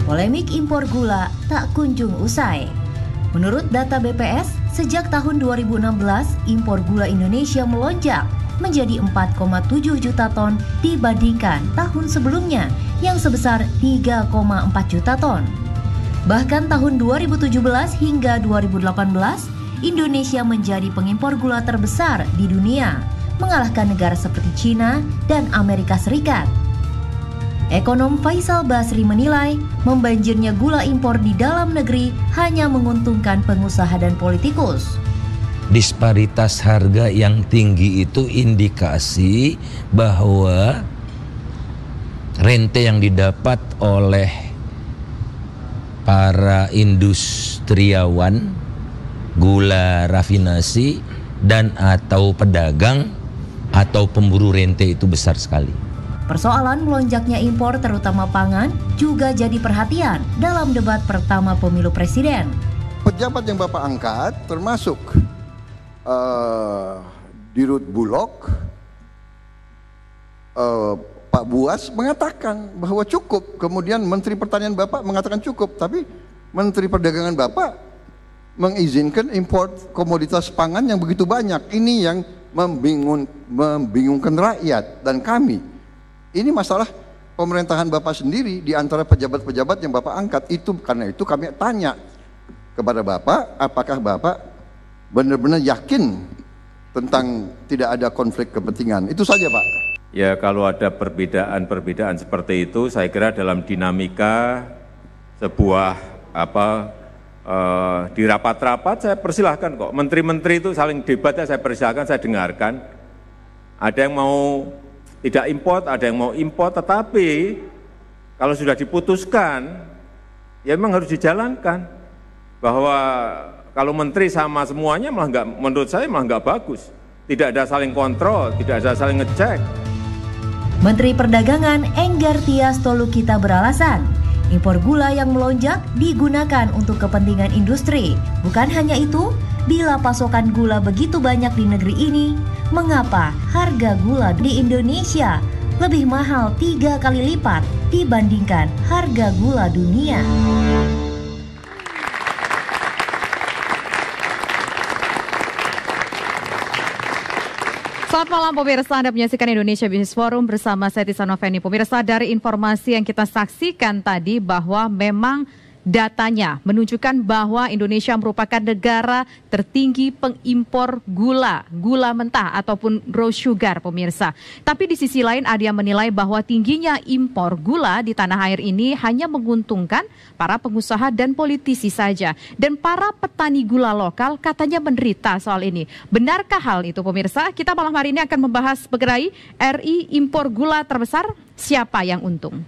polemik impor gula tak kunjung usai. Menurut data BPS, sejak tahun 2016, impor gula Indonesia melonjak menjadi 4,7 juta ton dibandingkan tahun sebelumnya yang sebesar 3,4 juta ton. Bahkan tahun 2017 hingga 2018, Indonesia menjadi pengimpor gula terbesar di dunia, mengalahkan negara seperti China dan Amerika Serikat. Ekonom Faisal Basri menilai, membanjirnya gula impor di dalam negeri hanya menguntungkan pengusaha dan politikus. Disparitas harga yang tinggi itu indikasi bahwa rente yang didapat oleh para industriawan gula rafinasi dan atau pedagang atau pemburu rente itu besar sekali. Persoalan melonjaknya impor terutama pangan juga jadi perhatian dalam debat pertama pemilu presiden. Pejabat yang Bapak angkat termasuk Dirut Bulog, Pak Buas mengatakan bahwa cukup. Kemudian Menteri Pertanian Bapak mengatakan cukup, tapi Menteri Perdagangan Bapak mengizinkan impor komoditas pangan yang begitu banyak. Ini yang membingungkan rakyat dan kami. Ini masalah pemerintahan Bapak sendiri di antara pejabat-pejabat yang Bapak angkat. Karena itu kami tanya kepada Bapak, apakah Bapak benar-benar yakin tentang tidak ada konflik kepentingan? Itu saja, Pak. Ya, kalau ada perbedaan-perbedaan seperti itu, saya kira dalam dinamika sebuah di rapat-rapat saya persilahkan kok. Menteri-menteri itu saling debatnya saya persilahkan, saya dengarkan. Ada yang mau tidak import, ada yang mau import, tetapi kalau sudah diputuskan, ya memang harus dijalankan. Bahwa kalau menteri sama semuanya malah enggak, menurut saya malah enggak bagus. Tidak ada saling kontrol, tidak ada saling ngecek. Menteri Perdagangan Enggar Tias Tolukita beralasan, impor gula yang melonjak digunakan untuk kepentingan industri. Bukan hanya itu, bila pasokan gula begitu banyak di negeri ini, mengapa harga gula di Indonesia lebih mahal 3 kali lipat dibandingkan harga gula dunia? Selamat malam pemirsa, Anda menyaksikan Indonesia Business Forum bersama saya Tisa Noveni. Pemirsa, dari informasi yang kita saksikan tadi bahwa memang datanya menunjukkan bahwa Indonesia merupakan negara tertinggi pengimpor gula mentah ataupun raw sugar, pemirsa. Tapi di sisi lain ada yang menilai bahwa tingginya impor gula di tanah air ini hanya menguntungkan para pengusaha dan politisi saja. Dan para petani gula lokal katanya menderita soal ini. Benarkah hal itu, pemirsa? Kita malam hari ini akan membahas mengenai RI impor gula terbesar, siapa yang untung?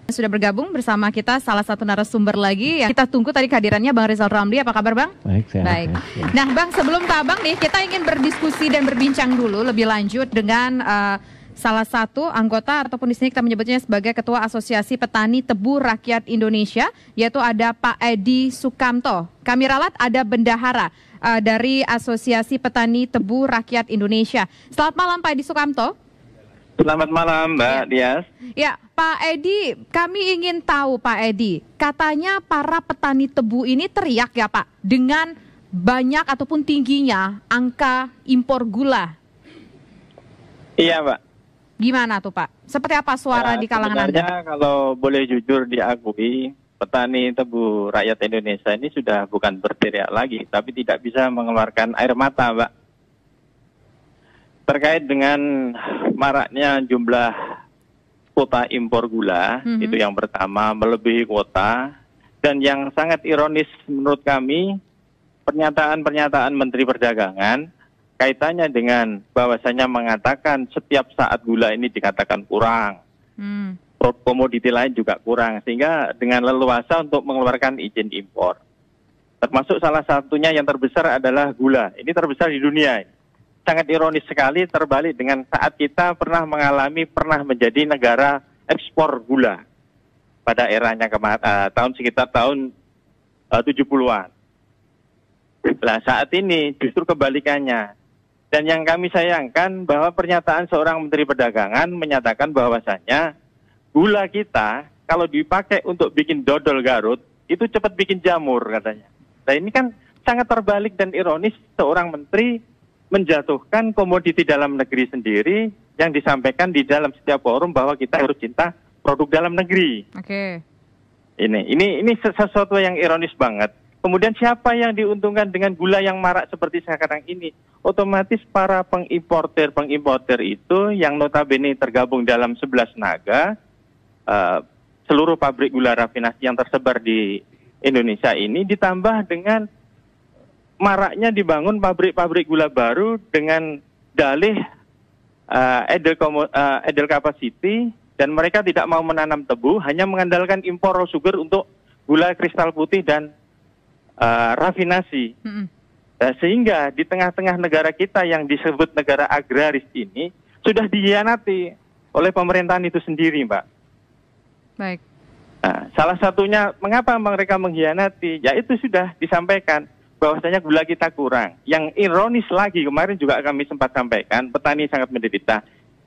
Sudah bergabung bersama kita salah satu narasumber lagi yang kita tunggu tadi kehadirannya, Bang Rizal Ramli. Apa kabar, Bang? Baik, sehat. Baik. Nah, Bang, sebelum ke Abang nih, kita ingin berdiskusi dan berbincang dulu lebih lanjut dengan salah satu anggota ataupun di sini kita menyebutnya sebagai Ketua Asosiasi Petani Tebu Rakyat Indonesia, yaitu ada Pak Edi Sukamto. Kami ralat ada bendahara dari Asosiasi Petani Tebu Rakyat Indonesia. Selamat malam, Pak Edi Sukamto. Selamat malam, Mbak Dias. Ya, Pak Edi, kami ingin tahu Pak Edi, katanya para petani tebu ini teriak ya Pak, dengan banyak ataupun tingginya angka impor gula. Iya, Pak. Gimana tuh Pak? Seperti apa suara di kalangan Anda? Kalau boleh jujur diakui, petani tebu rakyat Indonesia ini sudah bukan berteriak lagi, tapi tidak bisa mengeluarkan air mata, Pak. Terkait dengan maraknya jumlah kuota impor gula, itu yang pertama, melebihi kuota. Dan yang sangat ironis menurut kami, pernyataan-pernyataan Menteri Perdagangan, kaitannya dengan bahwasanya mengatakan setiap saat gula ini dikatakan kurang. Komoditi lain juga kurang, sehingga dengan leluasa untuk mengeluarkan izin impor. Termasuk salah satunya yang terbesar adalah gula, ini terbesar di dunia. Sangat ironis sekali, terbalik dengan saat kita pernah menjadi negara ekspor gula pada eranya sekitar tahun 70-an. Nah, saat ini justru kebalikannya. Dan yang kami sayangkan bahwa pernyataan seorang Menteri Perdagangan menyatakan bahwasanya gula kita kalau dipakai untuk bikin dodol Garut, itu cepat bikin jamur katanya. Nah ini kan sangat terbalik dan ironis, seorang menteri menjatuhkan komoditi dalam negeri sendiri yang disampaikan di dalam setiap forum bahwa kita harus cinta produk dalam negeri. Oke. Ini sesuatu yang ironis banget. Kemudian siapa yang diuntungkan dengan gula yang marak seperti sekarang ini? Otomatis para pengimporter itu yang notabene tergabung dalam 11 naga, seluruh pabrik gula rafinasi yang tersebar di Indonesia ini, ditambah dengan maraknya dibangun pabrik-pabrik gula baru dengan dalih idle capacity, dan mereka tidak mau menanam tebu, hanya mengandalkan impor raw sugar untuk gula kristal putih dan rafinasi. Nah, sehingga di tengah-tengah negara kita yang disebut negara agraris ini sudah dikhianati oleh pemerintahan itu sendiri, Mbak. Baik. Nah, salah satunya mengapa mereka mengkhianati, ya itu sudah disampaikan bahwasanya gula kita kurang. Yang ironis lagi, kemarin juga kami sempat sampaikan, petani sangat menderita.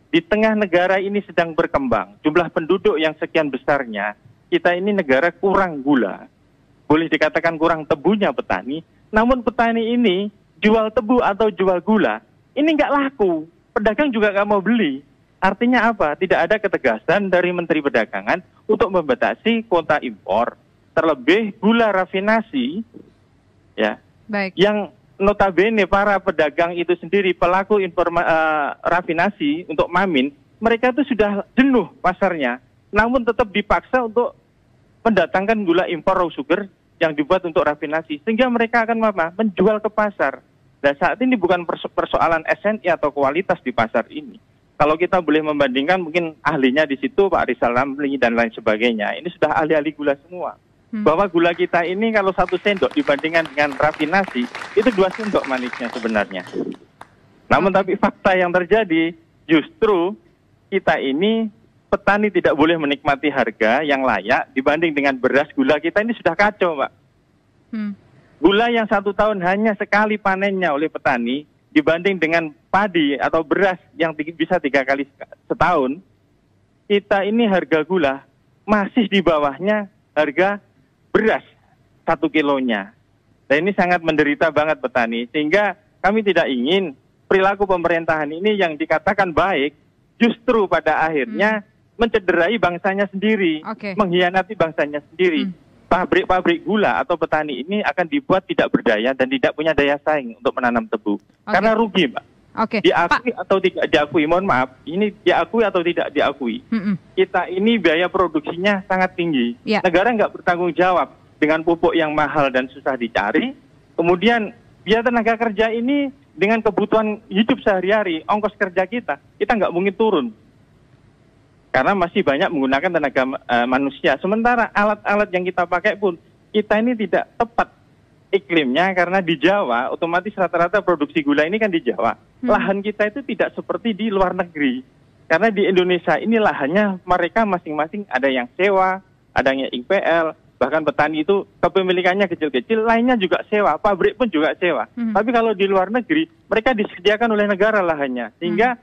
Di tengah negara ini sedang berkembang, jumlah penduduk yang sekian besarnya, kita ini negara kurang gula. Boleh dikatakan kurang tebunya petani, namun petani ini jual tebu atau jual gula, ini nggak laku. Pedagang juga nggak mau beli. Artinya apa? Tidak ada ketegasan dari Menteri Perdagangan untuk membatasi kuota impor. Terlebih gula rafinasi, ya, baik, yang notabene para pedagang itu sendiri, pelaku rafinasi untuk Mamin, mereka itu sudah jenuh pasarnya, namun tetap dipaksa untuk mendatangkan gula impor raw sugar yang dibuat untuk rafinasi, sehingga mereka akan menjual ke pasar. Dan saat ini bukan persoalan SNI atau kualitas di pasar ini. Kalau kita boleh membandingkan, mungkin ahlinya di situ Pak Rizal Ramli dan lain sebagainya, ini sudah ahli-ahli gula semua. Bahwa gula kita ini kalau 1 sendok dibandingkan dengan rafinasi, itu 2 sendok manisnya sebenarnya. Namun tapi fakta yang terjadi, justru kita ini, petani tidak boleh menikmati harga yang layak dibanding dengan beras. Gula kita ini sudah kacau, Mbak. Gula yang 1 tahun hanya sekali panennya oleh petani, dibanding dengan padi atau beras yang bisa 3 kali setahun, kita ini harga gula masih di bawahnya harga beras 1 kilonya. Dan ini sangat menderita banget petani, sehingga kami tidak ingin perilaku pemerintahan ini yang dikatakan baik, justru pada akhirnya mencederai bangsanya sendiri, mengkhianati bangsanya sendiri. Pabrik-pabrik gula atau petani ini akan dibuat tidak berdaya dan tidak punya daya saing untuk menanam tebu. Karena rugi, Mbak. Diakui atau tidak diakui, mohon maaf, ini diakui atau tidak diakui, kita ini biaya produksinya sangat tinggi. Negara nggak bertanggung jawab dengan pupuk yang mahal dan susah dicari. Kemudian biaya tenaga kerja ini dengan kebutuhan hidup sehari-hari, ongkos kerja kita nggak mungkin turun. Karena masih banyak menggunakan tenaga manusia. Sementara alat-alat yang kita pakai pun, kita ini tidak tepat iklimnya, karena di Jawa, otomatis rata-rata produksi gula ini kan di Jawa. Lahan kita itu tidak seperti di luar negeri. Karena di Indonesia ini lahannya mereka masing-masing ada yang sewa, ada yang IPL, bahkan petani itu kepemilikannya kecil-kecil, lainnya juga sewa, pabrik pun juga sewa. Tapi kalau di luar negeri, mereka disediakan oleh negara lahannya, sehingga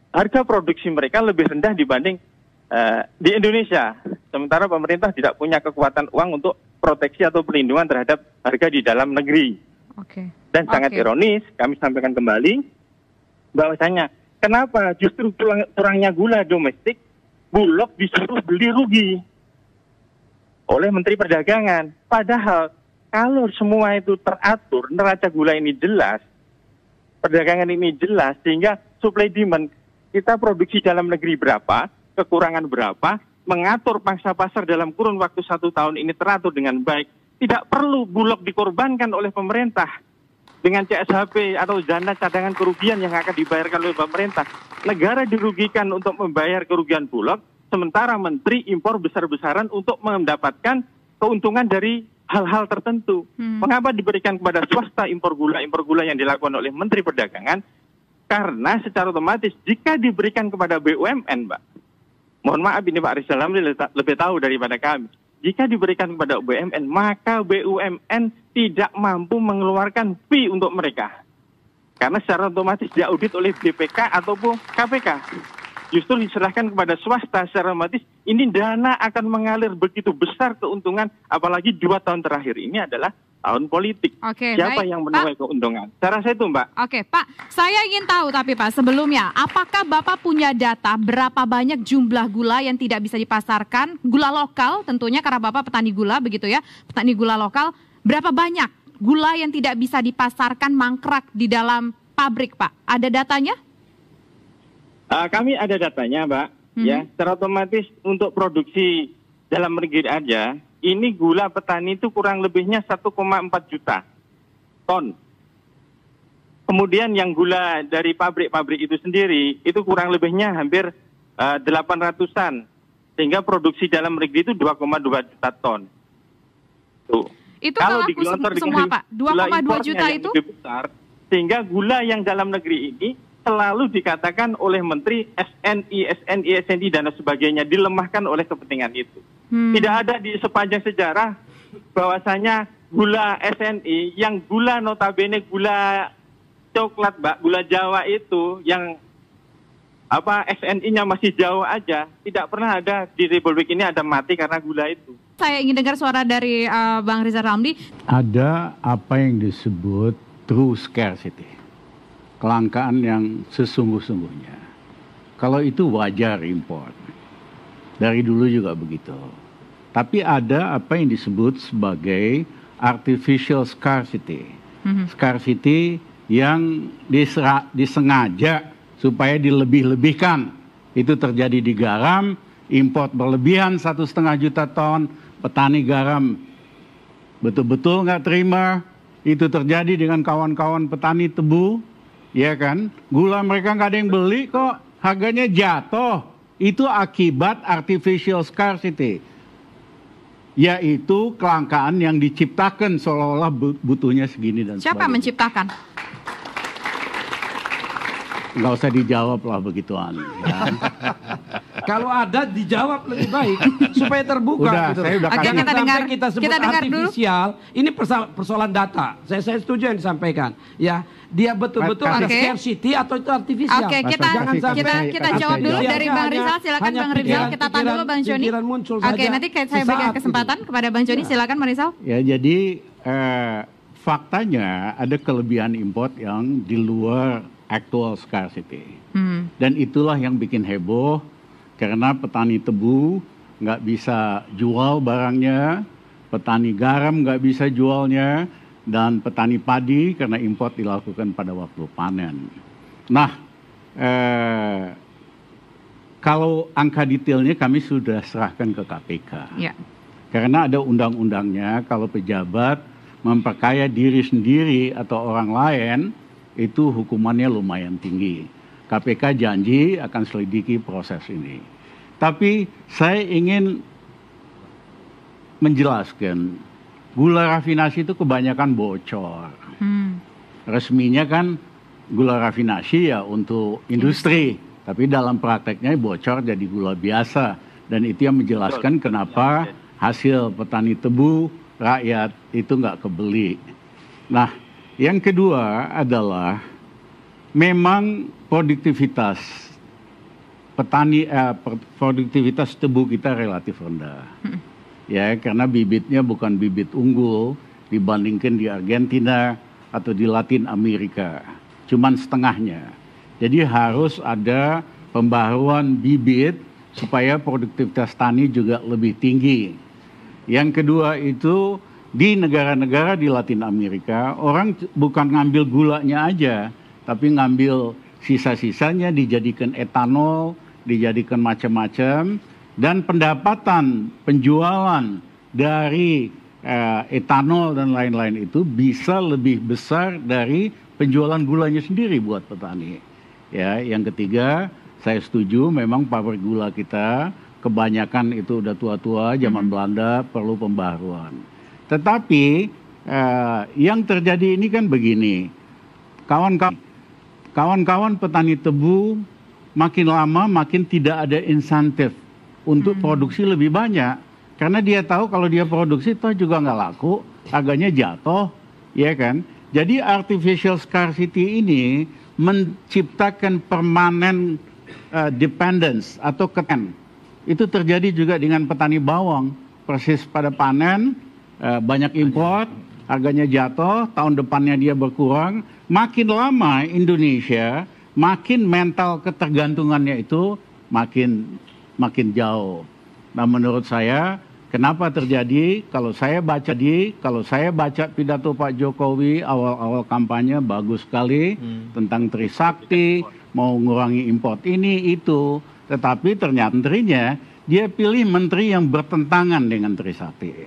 harga produksi mereka lebih rendah dibanding di Indonesia. Sementara pemerintah tidak punya kekuatan uang untuk proteksi atau perlindungan terhadap harga di dalam negeri. Dan sangat ironis, kami sampaikan kembali, bahwasanya kenapa justru kurangnya gula domestik, Bulog disuruh beli rugi oleh Menteri Perdagangan. Padahal kalau semua itu teratur, neraca gula ini jelas, perdagangan ini jelas, sehingga supply demand, kita produksi dalam negeri berapa, kekurangan berapa, mengatur pangsa pasar dalam kurun waktu 1 tahun ini teratur dengan baik. Tidak perlu Bulog dikorbankan oleh pemerintah dengan CSHP atau dana cadangan kerugian yang akan dibayarkan oleh pemerintah. Negara dirugikan untuk membayar kerugian Bulog, sementara menteri impor besar-besaran untuk mendapatkan keuntungan dari hal-hal tertentu. Mengapa diberikan kepada swasta impor gula yang dilakukan oleh Menteri Perdagangan? Karena secara otomatis jika diberikan kepada BUMN, Mbak, mohon maaf ini Pak Rizal Ramli lebih tahu daripada kami. Jika diberikan kepada BUMN, maka BUMN tidak mampu mengeluarkan fee untuk mereka. Karena secara otomatis diaudit oleh BPK ataupun KPK. justru diserahkan kepada swasta secara otomatis, ini dana akan mengalir begitu besar keuntungan, apalagi 2 tahun terakhir ini adalah tahun politik. Oke, siapa baik, yang menuai keuntungan? Saya rasa itu, Mbak. Oke, Pak, saya ingin tahu tapi Pak, sebelumnya, apakah Bapak punya data berapa banyak jumlah gula yang tidak bisa dipasarkan, gula lokal tentunya karena Bapak petani gula begitu ya, petani gula lokal, berapa banyak gula yang tidak bisa dipasarkan mangkrak di dalam pabrik, Pak? Ada datanya? Kami ada datanya, Mbak. Ya, secara otomatis untuk produksi dalam negeri aja, ini gula petani itu kurang lebihnya 1,4 juta ton. Kemudian yang gula dari pabrik-pabrik itu sendiri, itu kurang lebihnya hampir 800-an. Sehingga produksi dalam negeri itu 2,2 juta ton. Tuh. Itu kalau laku semua, Pak? 2,2 juta itu? Lebih besar, sehingga gula yang dalam negeri ini selalu dikatakan oleh Menteri SNI dan sebagainya, dilemahkan oleh kepentingan itu. Tidak ada di sepanjang sejarah bahwasanya gula SNI yang gula notabene gula coklat, Mbak, gula Jawa itu yang SNI-nya masih jauh aja, tidak pernah ada di Republik ini ada mati karena gula itu. Saya ingin dengar suara dari Bang Rizal Ramli. Ada apa yang disebut true scarcity, kelangkaan yang sesungguh-sungguhnya. Kalau itu wajar import. Dari dulu juga begitu. Tapi ada apa yang disebut sebagai artificial scarcity. Scarcity yang disengaja supaya dilebih-lebihkan. Itu terjadi di garam, import berlebihan 1,5 juta ton, petani garam betul-betul nggak terima. Itu terjadi dengan kawan-kawan petani tebu, ya kan? Gula mereka nggak ada yang beli kok, harganya jatuh. Itu akibat artificial scarcity, yaitu kelangkaan yang diciptakan seolah-olah butuhnya segini dan Siapa sebagainya. menciptakan? Nggak usah dijawab lah begituan. Ya. Kalau ada dijawab lebih baik supaya terbuka. Udah, gitu. saya udah Oke, kasih. kita dengar, kita sebut kita dengar artifisial, ini persoalan data. Saya setuju yang disampaikan. Ya, dia betul-betul ada scarcity atau itu artifisial. Oke, kita jawab dulu dari Bang Rizal. Silakan Bang Rizal. Kita tahan dulu Bang Joni. Oke, nanti saya berikan kesempatan kepada Bang Joni. Silakan Bang Rizal. Ya, jadi faktanya ada kelebihan import yang di luar actual scarcity. Dan itulah yang bikin heboh karena petani tebu nggak bisa jual barangnya, petani garam nggak bisa jualnya, dan petani padi karena import dilakukan pada waktu panen. Nah, kalau angka detailnya kami sudah serahkan ke KPK. Ya. Karena ada undang-undangnya kalau pejabat memperkaya diri sendiri atau orang lain, itu hukumannya lumayan tinggi. KPK janji akan selidiki proses ini. Tapi saya ingin menjelaskan, gula rafinasi itu kebanyakan bocor. Resminya kan gula rafinasi ya untuk industri, tapi dalam prakteknya bocor jadi gula biasa. Dan itu yang menjelaskan kenapa hasil petani tebu rakyat itu nggak kebeli. Nah, yang kedua adalah memang produktivitas produktivitas tebu kita relatif rendah. Ya, karena bibitnya bukan bibit unggul dibandingkan di Argentina atau di Latin Amerika. Cuman setengahnya. Jadi harus ada pembaharuan bibit supaya produktivitas tani juga lebih tinggi. Yang kedua itu di negara-negara di Latin Amerika, orang bukan ngambil gulanya aja, tapi ngambil sisa-sisanya dijadikan etanol, dijadikan macam-macam, dan pendapatan penjualan dari etanol dan lain-lain itu bisa lebih besar dari penjualan gulanya sendiri buat petani. Ya, yang ketiga, saya setuju memang pabrik gula kita kebanyakan itu udah tua-tua, zaman Belanda, perlu pembaharuan. Tetapi yang terjadi ini kan begini, kawan-kawan petani tebu makin lama makin tidak ada insentif untuk produksi lebih banyak. Karena dia tahu kalau dia produksi toh juga nggak laku, harganya jatuh, ya kan? Jadi artificial scarcity ini menciptakan permanent dependence atau keten. Itu terjadi juga dengan petani bawang. Persis pada panen, banyak import, harganya jatuh, tahun depannya dia berkurang. Makin lama Indonesia, makin mental ketergantungannya itu makin jauh. Nah, menurut saya, kenapa terjadi? Kalau saya baca pidato Pak Jokowi awal-awal kampanye bagus sekali tentang Trisakti, mau ngurangi import ini itu, tetapi ternyata menterinya dia pilih menteri yang bertentangan dengan Trisakti.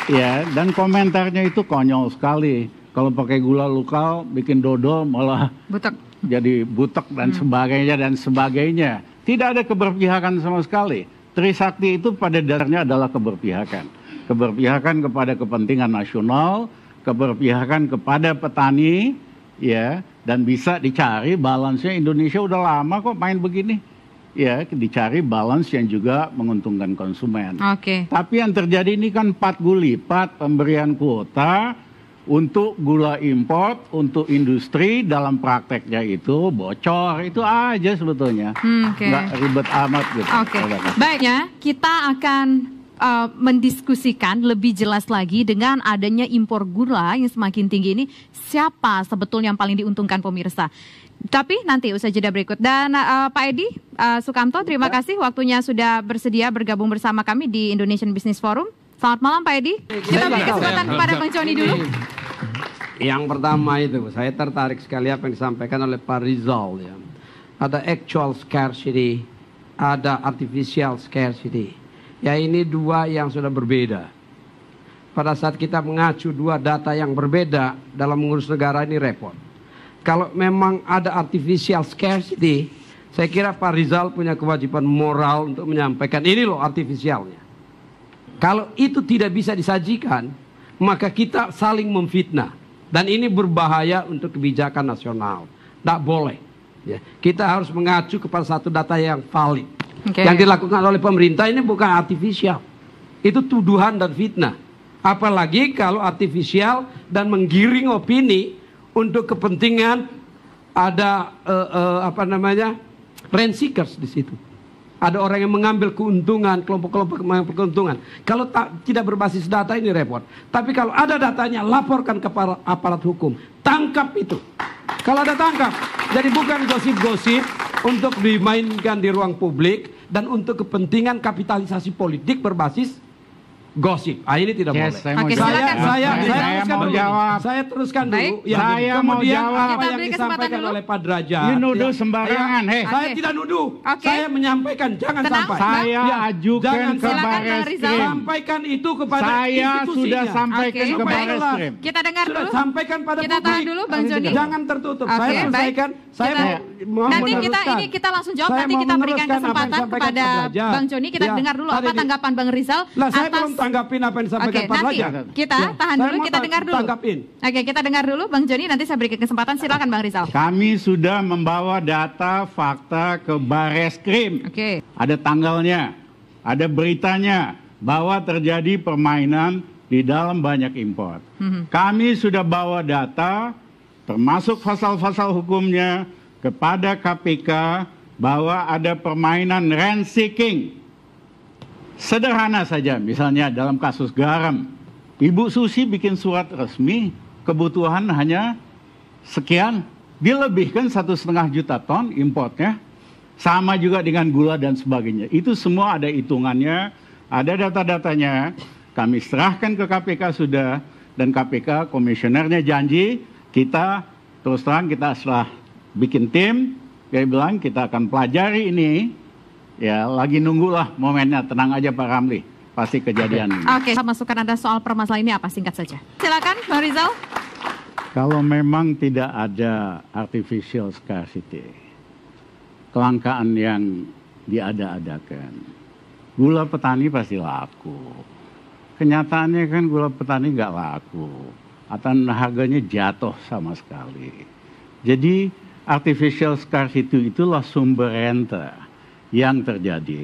Ya, dan komentarnya itu konyol sekali. Kalau pakai gula lokal bikin dodol malah jadi butek dan sebagainya. Tidak ada keberpihakan sama sekali. Trisakti itu pada dasarnya adalah keberpihakan. Keberpihakan kepada kepentingan nasional, keberpihakan kepada petani, ya, dan bisa dicari balance-nya. Indonesia udah lama kok main begini. Ya, dicari balance yang juga menguntungkan konsumen. Tapi yang terjadi ini kan 4 kali lipat pemberian kuota untuk gula import, untuk industri, dalam prakteknya itu bocor, itu aja sebetulnya. Nggak ribet amat gitu. Baiknya, kita akan mendiskusikan lebih jelas lagi dengan adanya impor gula yang semakin tinggi ini, siapa sebetulnya yang paling diuntungkan pemirsa. Tapi nanti usai jeda berikut. Dan Pak Edi Sukamto, terima kasih waktunya sudah bersedia bergabung bersama kami di Indonesian Business Forum. Selamat malam Pak Edi. Kita beri kesempatan kepada Bang Joni dulu. Yang pertama itu, saya tertarik sekali apa yang disampaikan oleh Pak Rizal. Ya. Ada actual scarcity, ada artificial scarcity. Ya, ini dua yang sudah berbeda. Pada saat kita mengacu dua data yang berbeda dalam mengurus negara ini repot. Kalau memang ada artificial scarcity, saya kira Pak Rizal punya kewajiban moral untuk menyampaikan ini loh artifisialnya. Kalau itu tidak bisa disajikan, maka kita saling memfitnah. Dan ini berbahaya untuk kebijakan nasional. Tidak boleh. Ya. Kita harus mengacu kepada satu data yang valid. Yang dilakukan oleh pemerintah ini bukan artifisial. Itu tuduhan dan fitnah. Apalagi kalau artifisial dan menggiring opini untuk kepentingan ada rent seekers di situ. Ada orang yang mengambil keuntungan, kelompok-kelompok mengambil keuntungan. Kalau tidak berbasis data ini repot. Tapi kalau ada datanya, laporkan kepada aparat hukum. Tangkap itu. Kalau ada tangkap. Jadi bukan gosip-gosip untuk dimainkan di ruang publik dan untuk kepentingan kapitalisasi politik berbasis gosip. Ini tidak boleh. Saya mau jawab. Saya teruskan dulu. Saya mau jawab apa yang disampaikan oleh Pak Derajat. Ini nuduh sembarangan. Saya tidak nuduh. Saya menyampaikan, jangan sampai. Saya ajukan ke Barreskrim. Sampaikan itu kepada saya sudah sampaikan ke Barreskrim. Kita dengar dulu. Sampaikan pada publik. Kita tahan dulu Bang Joni. Jangan tertutup. Saya selesaikan. Nanti ini kita langsung jawab. Nanti kita berikan kesempatan kepada Bang Joni. Kita dengar dulu apa tanggapan Bang Rizal atas tanggapin apa yang disampaikan Pak Derajat. Kita tahan dulu, kita dengar dulu. Kita dengar dulu Bang Joni, nanti saya berikan kesempatan, silakan Bang Rizal. Kami sudah membawa data fakta ke Barreskrim. Ada tanggalnya, ada beritanya bahwa terjadi permainan di dalam banyak impor. Kami sudah bawa data termasuk pasal-pasal hukumnya kepada KPK bahwa ada permainan rent seeking. Sederhana saja, misalnya dalam kasus garam, Ibu Susi bikin surat resmi, kebutuhan hanya sekian, dilebihkan 1,5 juta ton importnya, sama juga dengan gula dan sebagainya. Itu semua ada hitungannya, ada data-datanya, kami serahkan ke KPK sudah, dan KPK komisionernya janji, kita terus terang kita setelah bikin tim, dia bilang kita akan pelajari ini. Ya, lagi nunggulah momennya, tenang aja Pak Ramli, pasti kejadian. Masukan Anda soal permasalahan ini apa, singkat saja. Silakan Bang Rizal. Kalau memang tidak ada artificial scarcity, kelangkaan yang diada-adakan, gula petani pasti laku. Kenyataannya kan gula petani nggak laku, atau harganya jatuh sama sekali. Jadi artificial scarcity itulah sumber renta yang terjadi.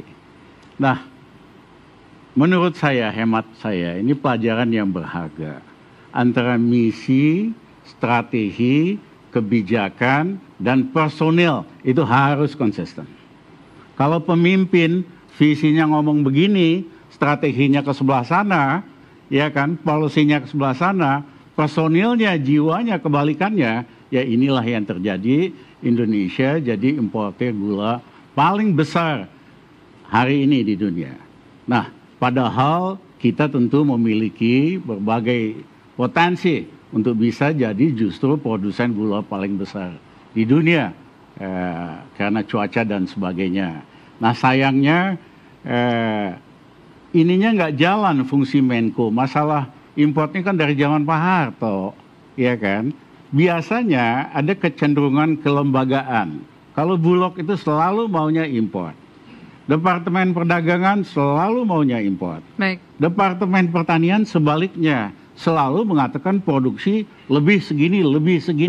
Nah, menurut saya, hemat saya, ini pelajaran yang berharga antara misi, strategi, kebijakan, dan personil itu harus konsisten. Kalau pemimpin visinya ngomong begini, strateginya ke sebelah sana, ya kan, polisinya ke sebelah sana, personilnya, jiwanya kebalikannya, ya inilah yang terjadi. Indonesia jadi importer gula paling besar hari ini di dunia. Nah, padahal kita tentu memiliki berbagai potensi untuk bisa jadi justru produsen gula paling besar di dunia karena cuaca dan sebagainya. Nah, sayangnya ininya nggak jalan fungsi Menko. Masalah importnya kan dari zaman Pak Harto, ya kan? Biasanya ada kecenderungan kelembagaan. Kalau Bulog itu selalu maunya import. Departemen Perdagangan selalu maunya import. Baik. Departemen Pertanian sebaliknya selalu mengatakan produksi lebih segini.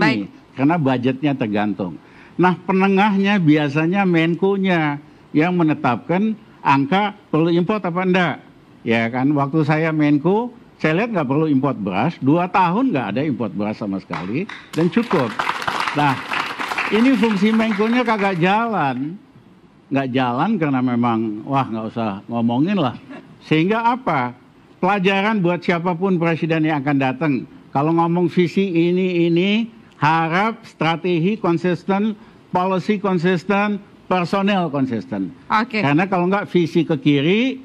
Baik. Karena budgetnya tergantung. Nah, penengahnya biasanya Menko-nya yang menetapkan angka perlu import apa enggak. Ya kan, waktu saya Menko, saya lihat nggak perlu import beras, 2 tahun nggak ada import beras sama sekali, dan cukup. Nah, ini fungsi Menko-nya kagak jalan. Nggak jalan karena memang, wah nggak usah ngomongin lah. Sehingga apa? Pelajaran buat siapapun presiden yang akan datang. Kalau ngomong visi ini, harap strategi konsisten, policy konsisten, personel konsisten. Oke. Karena kalau nggak visi ke kiri,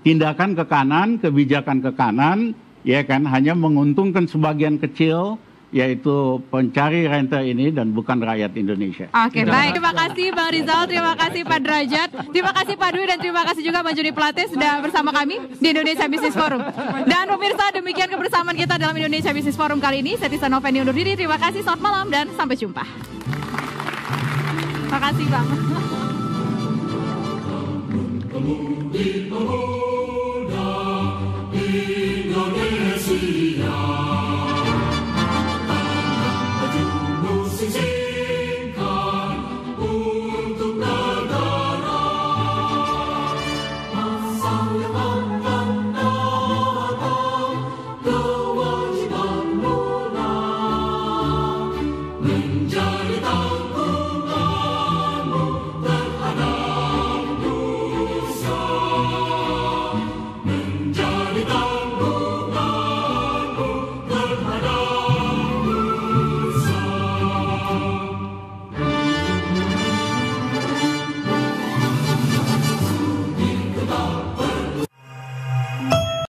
tindakan ke kanan, kebijakan ke kanan, ya kan, hanya menguntungkan sebagian kecil, yaitu pencari rente ini dan bukan rakyat Indonesia. Oke, baik. Terima kasih Bang Rizal, terima kasih Pak Derajat, terima kasih Pak Dwi, dan terima kasih juga Bang Joni Plate sudah bersama kami di Indonesia Business Forum. Dan pemirsa, demikian kebersamaan kita dalam Indonesia Business Forum kali ini. Saya Tisa Noveni undur diri. Terima kasih, selamat malam dan sampai jumpa. Terima kasih Bang.